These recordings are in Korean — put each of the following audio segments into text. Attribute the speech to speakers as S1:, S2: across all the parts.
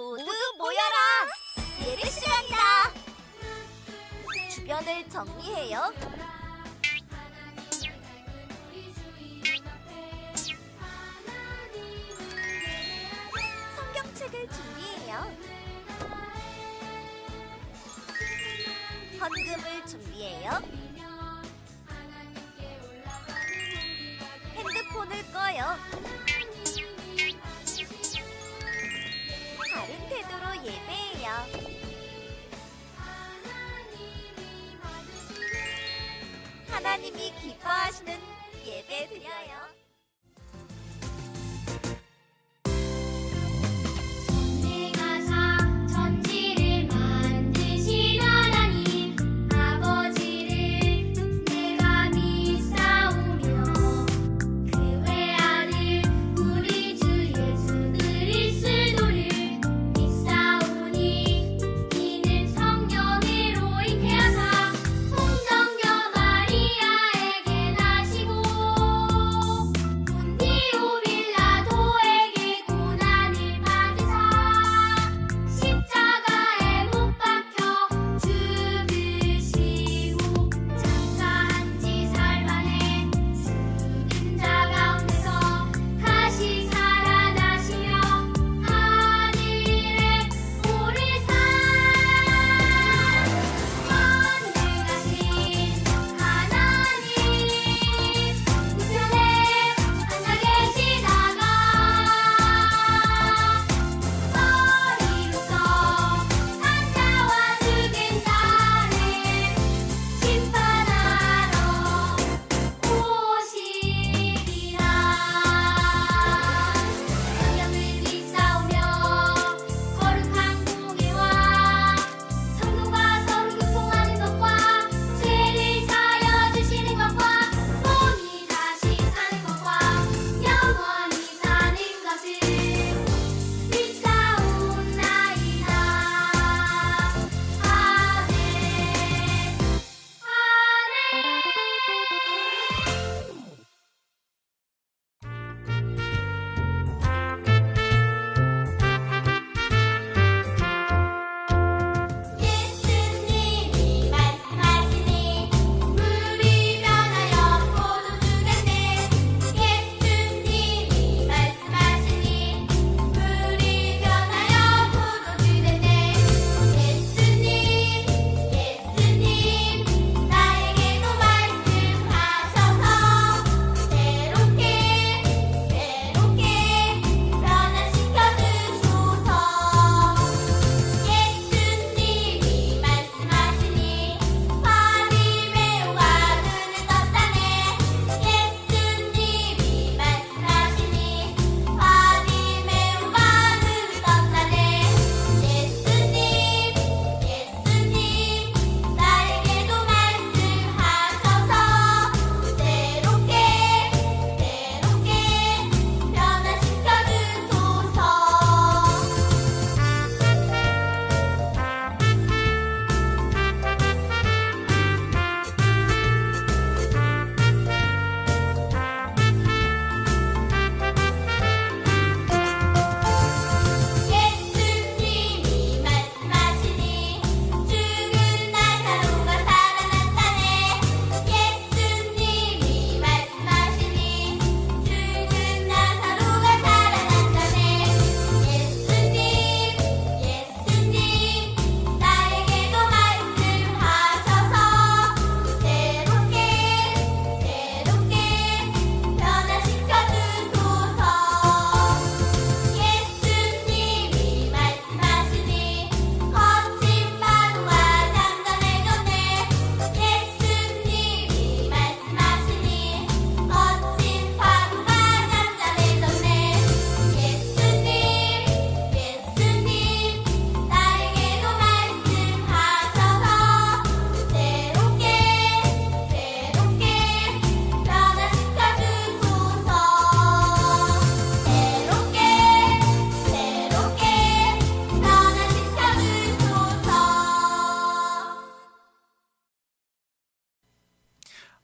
S1: 모두 모여라! 예배 시간이다! 주변을 정리해요. 성경책을 준비해요. 헌금을 준비해요. 핸드폰을 꺼요. 바른 태도로 예배해요. 하나님이 기뻐하시는 예배 드려요.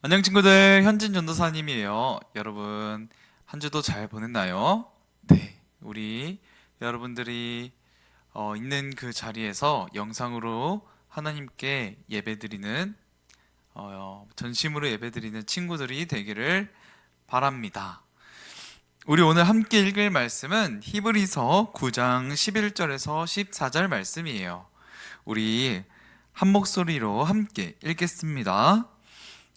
S2: 안녕 친구들, 현진 전도사님이에요. 여러분 한 주도 잘 보냈나요? 네, 우리 여러분들이 있는 그 자리에서 영상으로 하나님께 예배드리는 전심으로 예배드리는 친구들이 되기를 바랍니다. 우리 오늘 함께 읽을 말씀은 히브리서 9장 11절에서 14절 말씀이에요. 우리 한 목소리로 함께 읽겠습니다.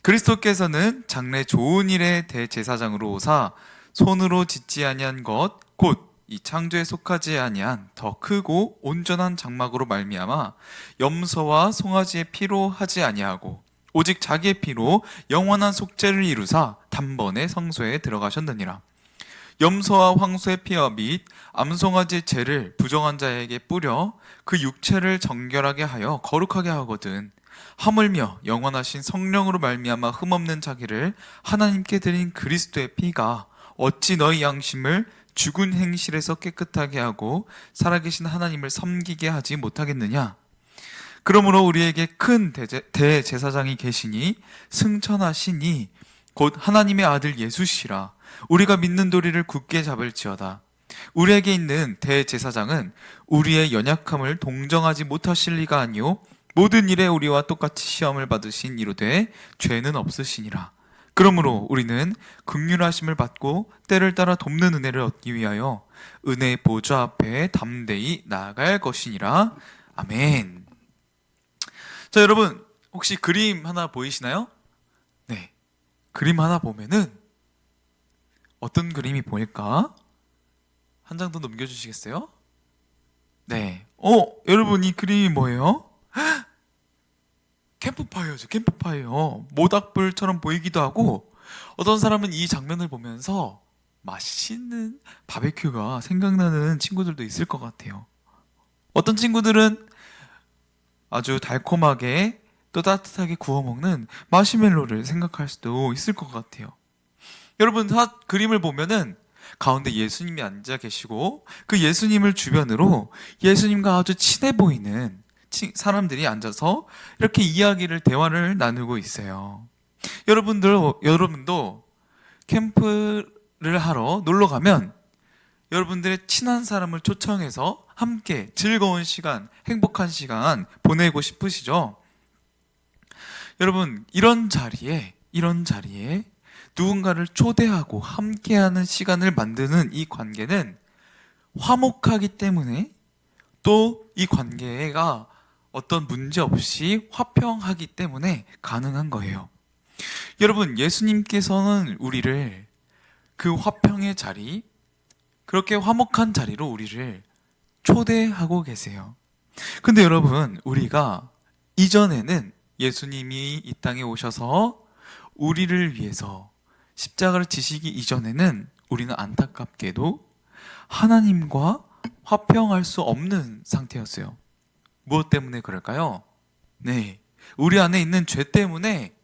S2: 그리스도께서는 장래 좋은 일의 대제사장으로 오사 손으로 짓지 아니한 것 곧 이 창조에 속하지 아니한 더 크고 온전한 장막으로 말미암아 염소와 송아지의 피로 하지 아니하고 오직 자기의 피로 영원한 속죄를 이루사 단번에 성소에 들어가셨느니라. 염소와 황소의 피와 및 암송아지의 죄를 부정한 자에게 뿌려 그 육체를 정결하게 하여 거룩하게 하거든 하물며 영원하신 성령으로 말미암아 흠없는 자기를 하나님께 드린 그리스도의 피가 어찌 너희 양심을 죽은 행실에서 깨끗하게 하고 살아계신 하나님을 섬기게 하지 못하겠느냐. 그러므로 우리에게 큰 대제사장이 계시니 승천하시니 곧 하나님의 아들 예수시라. 우리가 믿는 도리를 굳게 잡을지어다. 우리에게 있는 대제사장은 우리의 연약함을 동정하지 못하실 리가 아니요 모든 일에 우리와 똑같이 시험을 받으신 이로되 죄는 없으시니라. 그러므로 우리는 긍휼하심을 받고 때를 따라 돕는 은혜를 얻기 위하여 은혜의 보좌 앞에 담대히 나아갈 것이니라. 아멘. 자, 여러분 혹시 그림 하나 보이시나요? 네, 그림 하나 보면은 어떤 그림이 보일까? 한 장 더 넘겨주시겠어요? 네. 여러분 이 그림이 뭐예요? 캠프파이어죠. 캠프파이어. 모닥불처럼 보이기도 하고 어떤 사람은 이 장면을 보면서 맛있는 바베큐가 생각나는 친구들도 있을 것 같아요. 어떤 친구들은 아주 달콤하게 또 따뜻하게 구워 먹는 마시멜로를 생각할 수도 있을 것 같아요. 여러분 그림을 보면은 가운데 예수님이 앉아 계시고 그 예수님을 주변으로 예수님과 아주 친해 보이는 사람들이 앉아서 이렇게 대화를 나누고 있어요. 여러분도 캠프를 하러 놀러 가면 여러분들의 친한 사람을 초청해서 함께 즐거운 시간, 행복한 시간 보내고 싶으시죠? 여러분, 이런 자리에 누군가를 초대하고 함께하는 시간을 만드는 이 관계는 화목하기 때문에 또 이 관계가 어떤 문제 없이 화평하기 때문에 가능한 거예요. 여러분, 예수님께서는 우리를 그 화평의 자리, 그렇게 화목한 자리로 우리를 초대하고 계세요. 근데 여러분, 우리가 이전에는 예수님이 이 땅에 오셔서 우리를 위해서 십자가를 지시기 이전에는 우리는 안타깝게도 하나님과 화평할 수 없는 상태였어요. 무엇 때문에 그럴까요? 네, 우리 안에 있는 죄 때문에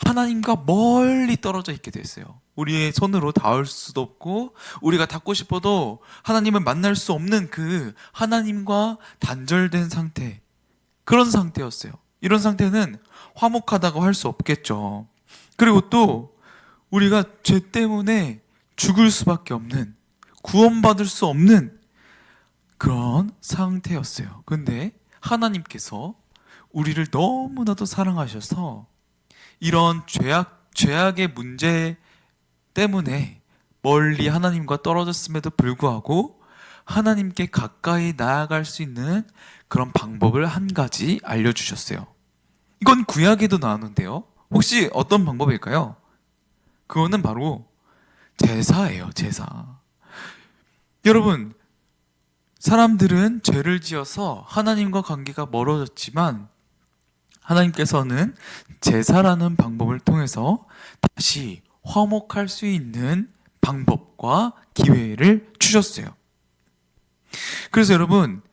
S2: 하나님과 멀리 떨어져 있게 됐어요. 우리의 손으로 닿을 수도 없고 우리가 닿고 싶어도 하나님을 만날 수 없는 그 하나님과 단절된 상태, 그런 상태였어요. 이런 상태는 화목하다고 할 수 없겠죠. 그리고 또 우리가 죄 때문에 죽을 수밖에 없는, 구원받을 수 없는 그런 상태였어요. 근데 하나님께서 우리를 너무나도 사랑하셔서 이런 죄악의 문제 때문에 멀리 하나님과 떨어졌음에도 불구하고 하나님께 가까이 나아갈 수 있는 그런 방법을 한 가지 알려주셨어요. 이건 구약에도 나오는데요. 혹시 어떤 방법일까요? 그거는 바로 제사예요. 제사. 여러분, 사람들은 죄를 지어서 하나님과 관계가 멀어졌지만 하나님께서는 제사라는 방법을 통해서 다시 화목할 수 있는 방법과 기회를 주셨어요. 그래서 여러분,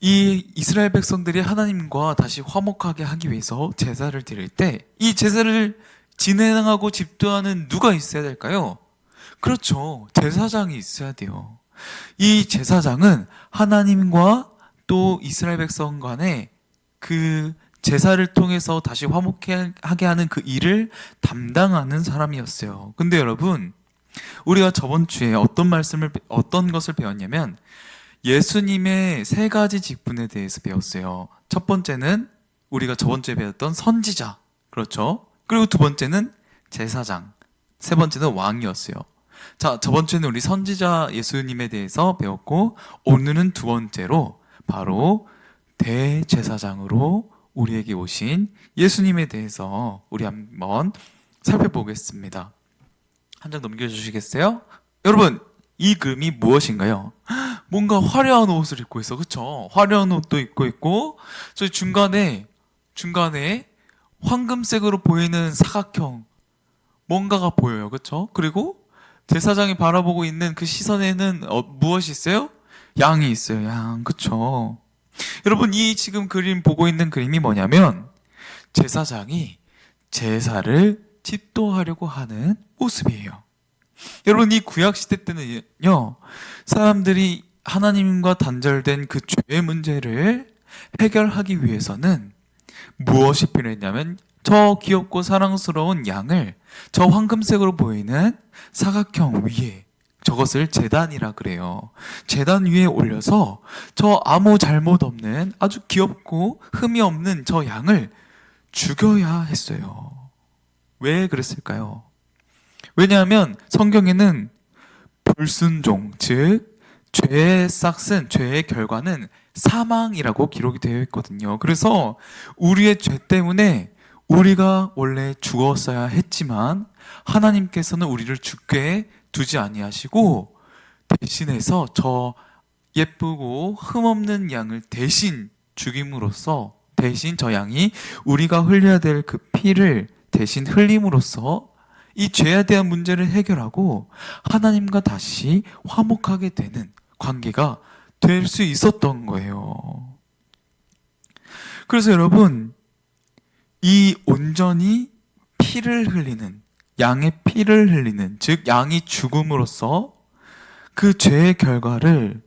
S2: 이 이스라엘 백성들이 하나님과 다시 화목하게 하기 위해서 제사를 드릴 때 이 제사를 진행하고 집도하는 누가 있어야 될까요? 그렇죠. 제사장이 있어야 돼요. 이 제사장은 하나님과 또 이스라엘 백성 간에 그 제사를 통해서 다시 화목하게 하는 그 일을 담당하는 사람이었어요. 근데 여러분, 우리가 저번 주에 어떤 것을 배웠냐면 예수님의 세 가지 직분에 대해서 배웠어요. 첫 번째는 우리가 저번 주에 배웠던 선지자. 그렇죠? 그리고 두 번째는 제사장. 세 번째는 왕이었어요. 자, 저번 주에는 우리 선지자 예수님에 대해서 배웠고, 오늘은 두 번째로 바로 대제사장으로 우리에게 오신 예수님에 대해서 우리 한번 살펴보겠습니다. 한 장 넘겨주시겠어요? 여러분, 이 그림이 무엇인가요? 뭔가 화려한 옷을 입고 있어. 그쵸? 화려한 옷도 입고 있고, 저 중간에 황금색으로 보이는 사각형 뭔가가 보여요. 그쵸? 그리고 제사장이 바라보고 있는 그 시선에는 무엇이 있어요? 양이 있어요. 양. 그쵸? 여러분, 이 지금 그림 보고 있는 그림이 뭐냐면 제사장이 제사를 집도하려고 하는 모습이에요. 여러분, 이 구약시대 때는요, 사람들이 하나님과 단절된 그 죄의 문제를 해결하기 위해서는 무엇이 필요했냐면 저 귀엽고 사랑스러운 양을 저 황금색으로 보이는 사각형 위에, 저것을 제단이라 그래요. 제단 위에 올려서 저 아무 잘못 없는 아주 귀엽고 흠이 없는 저 양을 죽여야 했어요. 왜 그랬을까요? 왜냐하면 성경에는 불순종, 즉 죄의 싹슨, 죄의 결과는 사망이라고 기록이 되어 있거든요. 그래서 우리의 죄 때문에 우리가 원래 죽었어야 했지만 하나님께서는 우리를 죽게 두지 아니하시고 대신해서 저 예쁘고 흠없는 양을 대신 죽임으로써, 대신 저 양이 우리가 흘려야 될 그 피를 대신 흘림으로써 이 죄에 대한 문제를 해결하고 하나님과 다시 화목하게 되는 관계가 될 수 있었던 거예요. 그래서 여러분, 이 온전히 피를 흘리는, 양의 피를 흘리는, 즉 양이 죽음으로써 그 죄의 결과를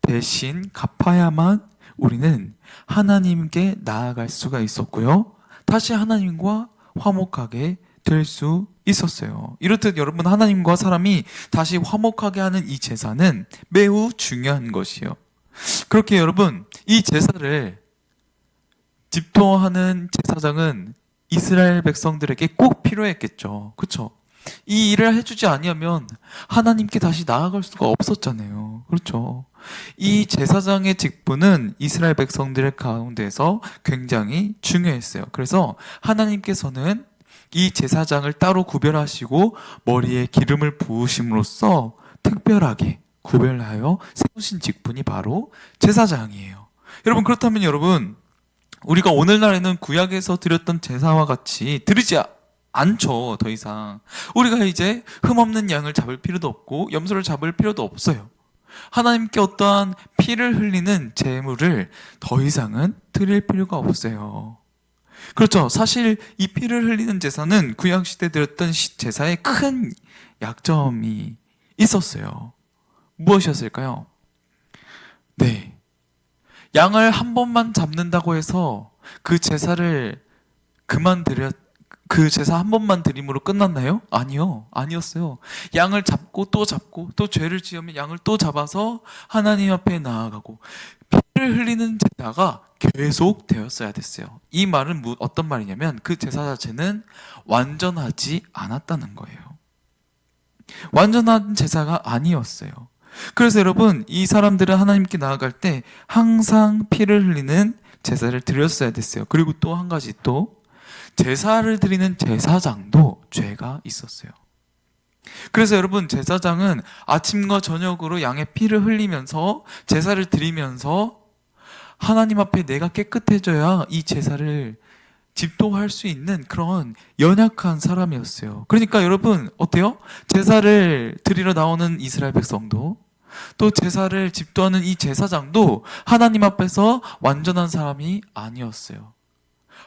S2: 대신 갚아야만 우리는 하나님께 나아갈 수가 있었고요, 다시 하나님과 화목하게 될 수 있었어요. 이렇듯 여러분, 하나님과 사람이 다시 화목하게 하는 이 제사는 매우 중요한 것이요. 그렇게 여러분, 이 제사를 집도하는 제사장은 이스라엘 백성들에게 꼭 필요했겠죠. 그렇죠? 이 일을 해주지 아니하면 하나님께 다시 나아갈 수가 없었잖아요. 그렇죠? 이 제사장의 직분은 이스라엘 백성들 가운데서 굉장히 중요했어요. 그래서 하나님께서는 이 제사장을 따로 구별하시고 머리에 기름을 부으심으로써 특별하게 구별하여 세우신 직분이 바로 제사장이에요. 여러분, 그렇다면 여러분, 우리가 오늘날에는 구약에서 드렸던 제사와 같이 드리지 않죠. 더 이상 우리가 이제 흠없는 양을 잡을 필요도 없고 염소를 잡을 필요도 없어요. 하나님께 어떠한 피를 흘리는 제물을 더 이상은 드릴 필요가 없어요. 그렇죠. 사실 이 피를 흘리는 제사는 구약시대 드렸던 제사에 큰 약점이 있었어요. 무엇이었을까요? 네, 양을 한 번만 잡는다고 해서 그 제사를 그 제사 한 번만 드림으로 끝났나요? 아니요. 아니었어요. 양을 잡고 또 죄를 지으면 양을 또 잡아서 하나님 앞에 나아가고 피를 흘리는 제사가 계속 되었어야 됐어요. 이 말은 어떤 말이냐면 그 제사 자체는 완전하지 않았다는 거예요. 완전한 제사가 아니었어요. 그래서 여러분, 이 사람들은 하나님께 나아갈 때 항상 피를 흘리는 제사를 드렸어야 됐어요. 그리고 또 한 가지, 또 제사를 드리는 제사장도 죄가 있었어요. 그래서 여러분, 제사장은 아침과 저녁으로 양의 피를 흘리면서 제사를 드리면서 하나님 앞에 내가 깨끗해져야 이 제사를 집도할 수 있는 그런 연약한 사람이었어요. 그러니까 여러분, 어때요? 제사를 드리러 나오는 이스라엘 백성도, 또 제사를 집도하는 이 제사장도 하나님 앞에서 완전한 사람이 아니었어요.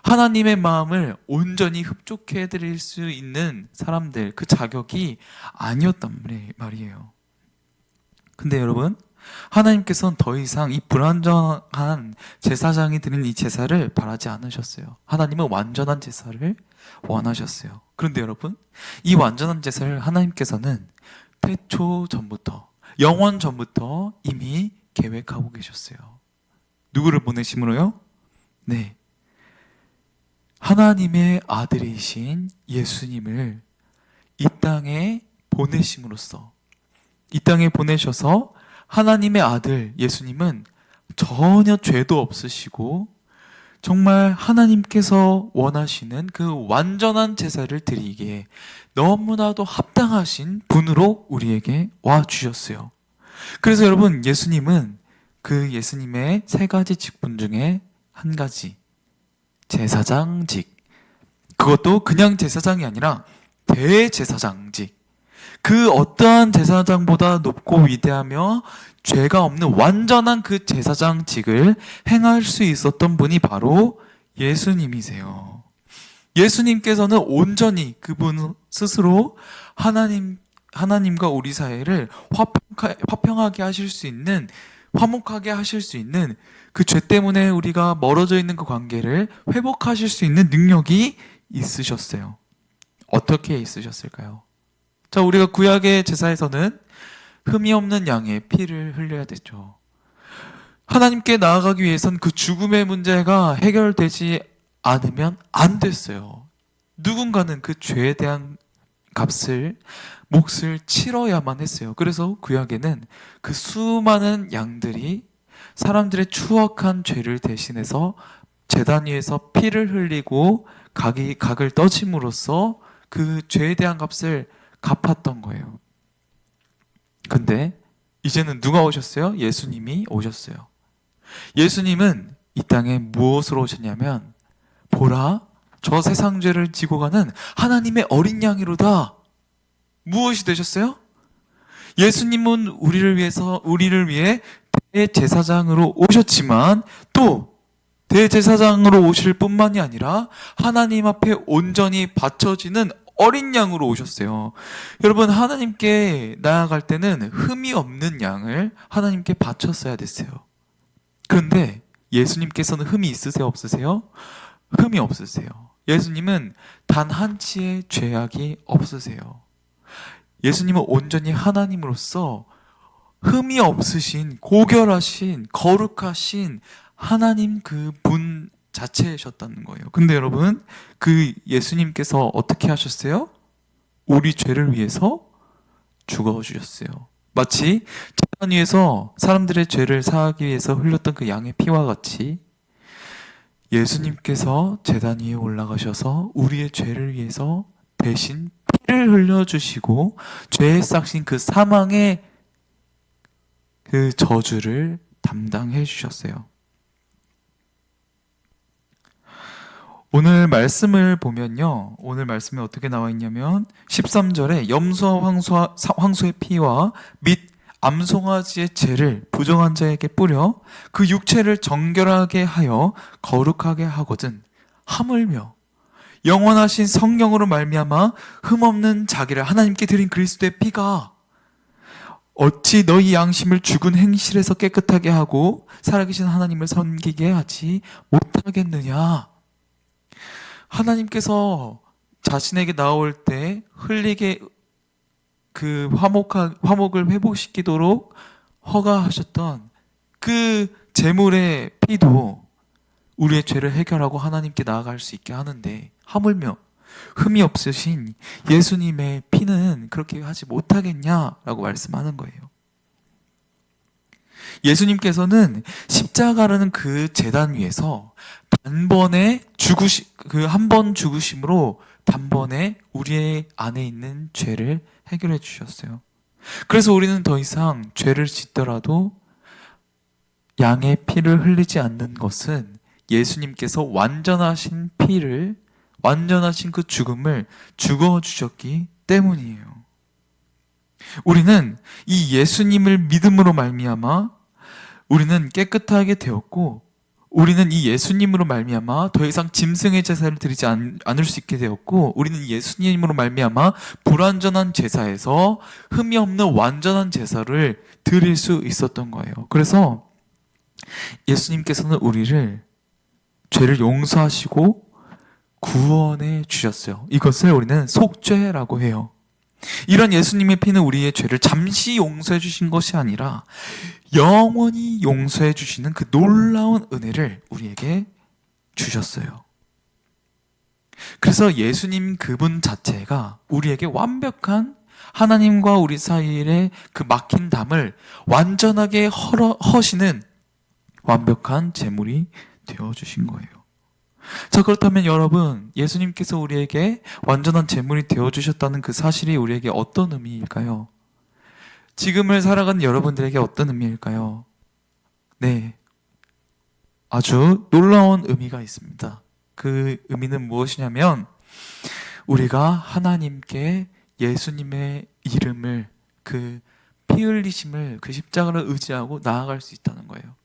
S2: 하나님의 마음을 온전히 흡족해 드릴 수 있는 사람들, 그 자격이 아니었단 말이에요. 근데 여러분, 하나님께서는 더 이상 이 불완전한 제사장이 드린 이 제사를 바라지 않으셨어요. 하나님은 완전한 제사를 원하셨어요. 그런데 여러분, 이 완전한 제사를 하나님께서는 태초 전부터, 영원 전부터 이미 계획하고 계셨어요. 누구를 보내심으로요? 네. 하나님의 아들이신 예수님을 이 땅에 보내심으로써, 이 땅에 보내셔서 하나님의 아들 예수님은 전혀 죄도 없으시고 정말 하나님께서 원하시는 그 완전한 제사를 드리기에 너무나도 합당하신 분으로 우리에게 와 주셨어요. 그래서 여러분, 예수님은 그 예수님의 세 가지 직분 중에 한 가지, 제사장직. 그것도 그냥 제사장이 아니라 대제사장직. 그 어떠한 제사장보다 높고 위대하며 죄가 없는 완전한 그 제사장직을 행할 수 있었던 분이 바로 예수님이세요. 예수님께서는 온전히 그분 스스로 하나님과 우리 사이를 화평하게 하실 수 있는, 화목하게 하실 수 있는, 그 죄 때문에 우리가 멀어져 있는 그 관계를 회복하실 수 있는 능력이 있으셨어요. 어떻게 있으셨을까요? 자, 우리가 구약의 제사에서는 흠이 없는 양의 피를 흘려야 되죠. 하나님께 나아가기 위해선 그 죽음의 문제가 해결되지 않으면 안 됐어요. 누군가는 그 죄에 대한 몫을 치러야만 했어요. 그래서 구약에는 그 수많은 양들이 사람들의 추악한 죄를 대신해서 제단 위에서 피를 흘리고 각을 떠짐으로써 그 죄에 대한 값을 갚았던 거예요. 근데 이제는 누가 오셨어요? 예수님이 오셨어요. 예수님은 이 땅에 무엇으로 오셨냐면, 보라, 저 세상 죄를 지고 가는 하나님의 어린 양이로다. 무엇이 되셨어요? 예수님은 우리를 위해 대제사장으로 오셨지만, 또 대제사장으로 오실 뿐만이 아니라 하나님 앞에 온전히 바쳐지는 어린 양으로 오셨어요. 여러분, 하나님께 나아갈 때는 흠이 없는 양을 하나님께 바쳤어야 됐어요. 그런데 예수님께서는 흠이 있으세요, 없으세요? 흠이 없으세요. 예수님은 단 한치의 죄악이 없으세요. 예수님은 온전히 하나님으로서 흠이 없으신, 고결하신, 거룩하신 하나님 그 분 자체이셨다는 거예요. 근데 여러분, 그 예수님께서 어떻게 하셨어요? 우리 죄를 위해서 죽어주셨어요. 마치 제단 위에서 사람들의 죄를 사하기 위해서 흘렸던 그 양의 피와 같이 예수님께서 제단 위에 올라가셔서 우리의 죄를 위해서 대신 피를 흘려주시고 죄에 싹신 그 사망의 그 저주를 담당해 주셨어요. 오늘 말씀을 보면요, 오늘 말씀에 어떻게 나와 있냐면 13절에 염소와 황소의 피와 및 암송아지의 죄를 부정한 자에게 뿌려 그 육체를 정결하게 하여 거룩하게 하거든 하물며 영원하신 성령으로 말미암아 흠없는 자기를 하나님께 드린 그리스도의 피가 어찌 너희 양심을 죽은 행실에서 깨끗하게 하고 살아계신 하나님을 섬기게 하지 못하겠느냐. 하나님께서 자신에게 나올 때 흘리게 그 화목을 회복시키도록 허가하셨던 그 제물의 피도 우리의 죄를 해결하고 하나님께 나아갈 수 있게 하는데, 하물며 흠이 없으신 예수님의 피는 그렇게 하지 못하겠냐라고 말씀하는 거예요. 예수님께서는 십자가라는 그 제단 위에서 단번에 한 번 죽으심으로 단번에 우리의 안에 있는 죄를 해결해 주셨어요. 그래서 우리는 더 이상 죄를 짓더라도 양의 피를 흘리지 않는 것은 예수님께서 완전하신 그 죽음을 죽어주셨기 때문이에요. 우리는 이 예수님을 믿음으로 말미암아 우리는 깨끗하게 되었고, 우리는 이 예수님으로 말미암아 더 이상 짐승의 제사를 드리지 않을 수 있게 되었고, 우리는 예수님으로 말미암아 불완전한 제사에서 흠이 없는 완전한 제사를 드릴 수 있었던 거예요. 그래서 예수님께서는 우리를 죄를 용서하시고 구원해 주셨어요. 이것을 우리는 속죄라고 해요. 이런 예수님의 피는 우리의 죄를 잠시 용서해 주신 것이 아니라 영원히 용서해 주시는 그 놀라운 은혜를 우리에게 주셨어요. 그래서 예수님 그분 자체가 우리에게 완벽한 하나님과 우리 사이의 그 막힌 담을 완전하게 허시는 완벽한 제물이 되어주신 거예요. 자, 그렇다면 여러분, 예수님께서 우리에게 완전한 제물이 되어주셨다는 그 사실이 우리에게 어떤 의미일까요? 지금을 살아가는 여러분들에게 어떤 의미일까요? 네, 아주 놀라운 의미가 있습니다. 그 의미는 무엇이냐면 우리가 하나님께 예수님의 이름을, 그 피 흘리심을, 그 십자가를 의지하고 나아갈 수 있다는 거예요.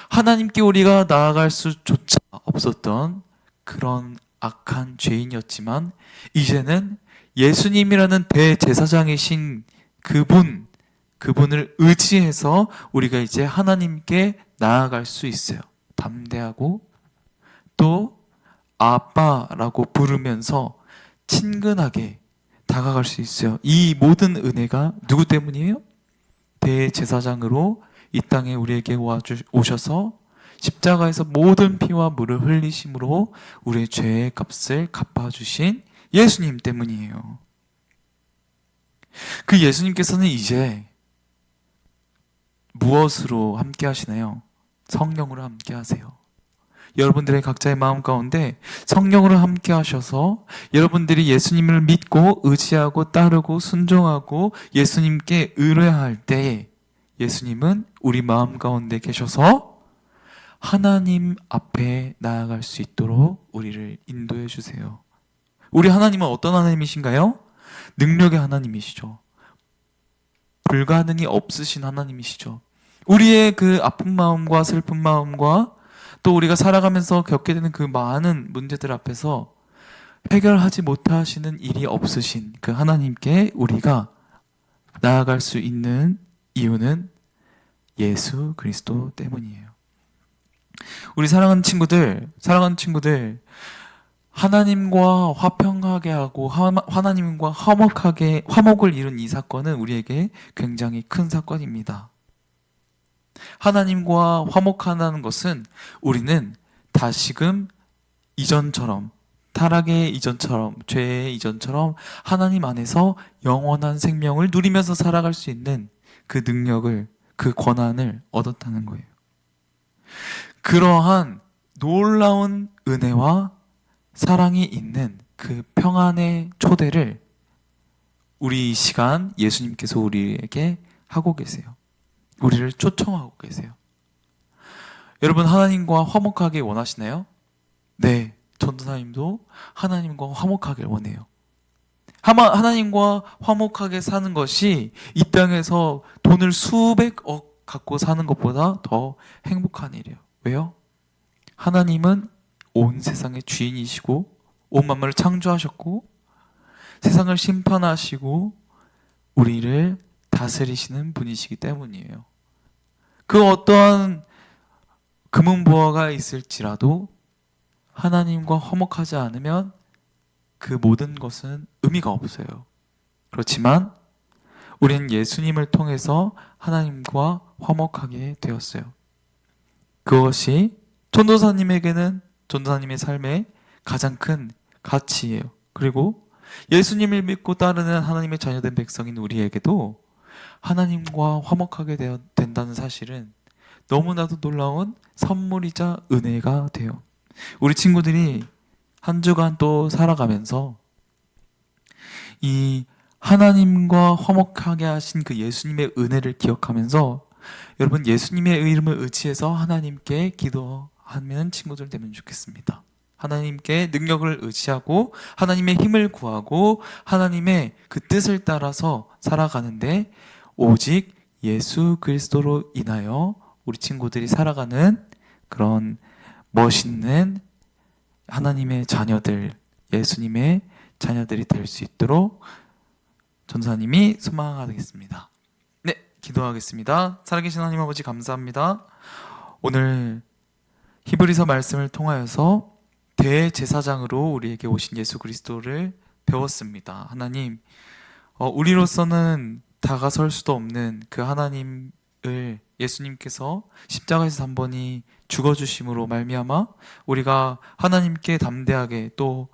S2: 하나님께 우리가 나아갈 수조차 없었던 그런 악한 죄인이었지만 이제는 예수님이라는 대제사장이신 그분을 의지해서 우리가 이제 하나님께 나아갈 수 있어요. 담대하고 또 아빠라고 부르면서 친근하게 다가갈 수 있어요. 이 모든 은혜가 누구 때문이에요? 대제사장으로 이 땅에 우리에게 오셔서 십자가에서 모든 피와 물을 흘리심으로 우리의 죄의 값을 갚아주신 예수님 때문이에요. 그 예수님께서는 이제 무엇으로 함께 하시나요? 성령으로 함께 하세요. 여러분들의 각자의 마음 가운데 성령으로 함께 하셔서 여러분들이 예수님을 믿고 의지하고 따르고 순종하고 예수님께 의뢰할 때에 예수님은 우리 마음 가운데 계셔서 하나님 앞에 나아갈 수 있도록 우리를 인도해 주세요. 우리 하나님은 어떤 하나님이신가요? 능력의 하나님이시죠. 불가능이 없으신 하나님이시죠. 우리의 그 아픈 마음과 슬픈 마음과 또 우리가 살아가면서 겪게 되는 그 많은 문제들 앞에서 해결하지 못하시는 일이 없으신 그 하나님께 우리가 나아갈 수 있는 이유는 예수 그리스도 때문이에요. 우리 사랑하는 친구들, 하나님과 화평하게 하고 하나님과 화목을 이룬 이 사건은 우리에게 굉장히 큰 사건입니다. 하나님과 화목하다는 것은 우리는 다시금 이전처럼, 타락의 이전처럼, 죄의 이전처럼 하나님 안에서 영원한 생명을 누리면서 살아갈 수 있는 그 능력을, 그 권한을 얻었다는 거예요. 그러한 놀라운 은혜와 사랑이 있는 그 평안의 초대를 우리 이 시간 예수님께서 우리에게 하고 계세요. 우리를 초청하고 계세요. 여러분, 하나님과 화목하게 원하시나요? 네, 전도사님도 하나님과 화목하길 원해요. 하나님과 화목하게 사는 것이 이 땅에서 돈을 수백억 갖고 사는 것보다 더 행복한 일이에요. 왜요? 하나님은 온 세상의 주인이시고 온 만물을 창조하셨고 세상을 심판하시고 우리를 다스리시는 분이시기 때문이에요. 그 어떠한 금은보화가 있을지라도 하나님과 화목하지 않으면 그 모든 것은 의미가 없어요. 그렇지만 우리는 예수님을 통해서 하나님과 화목하게 되었어요. 그것이 전도사님에게는 전도사님의 삶의 가장 큰 가치예요. 그리고 예수님을 믿고 따르는 하나님의 자녀된 백성인 우리에게도 하나님과 화목하게 된다는 사실은 너무나도 놀라운 선물이자 은혜가 돼요. 우리 친구들이 한 주간 또 살아가면서 이 하나님과 화목하게 하신 그 예수님의 은혜를 기억하면서 여러분 예수님의 이름을 의지해서 하나님께 기도하는 친구들 되면 좋겠습니다. 하나님께 능력을 의지하고 하나님의 힘을 구하고 하나님의 그 뜻을 따라서 살아가는데 오직 예수 그리스도로 인하여 우리 친구들이 살아가는 그런 멋있는 하나님의 자녀들, 예수님의 자녀들이 될 수 있도록 전사님이 소망하겠습니다. 네, 기도하겠습니다. 살아계신 하나님 아버지 감사합니다. 오늘 히브리서 말씀을 통하여서 대제사장으로 우리에게 오신 예수 그리스도를 배웠습니다. 하나님, 우리로서는 다가설 수도 없는 그 하나님을 예수님께서 십자가에서 단번이 죽어주심으로 말미암아 우리가 하나님께 담대하게 또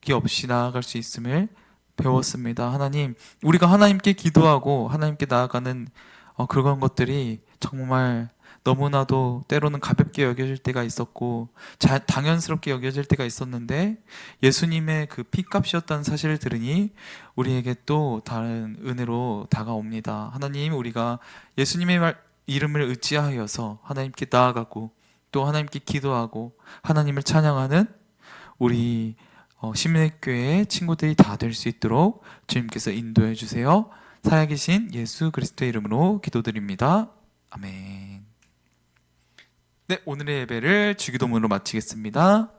S2: 벽이 없이 나아갈 수 있음을 배웠습니다. 하나님, 우리가 하나님께 기도하고 하나님께 나아가는 그런 것들이 정말 너무나도 때로는 가볍게 여겨질 때가 있었고 당연스럽게 여겨질 때가 있었는데 예수님의 그 피값이었다는 사실을 들으니 우리에게 또 다른 은혜로 다가옵니다. 하나님, 우리가 예수님의 이름을 의지하여서 하나님께 나아가고 또 하나님께 기도하고 하나님을 찬양하는 우리 시민교회 친구들이 다 될 수 있도록 주님께서 인도해 주세요. 살아계신 예수 그리스도의 이름으로 기도드립니다. 아멘. 네, 오늘의 예배를 주기도문으로 마치겠습니다.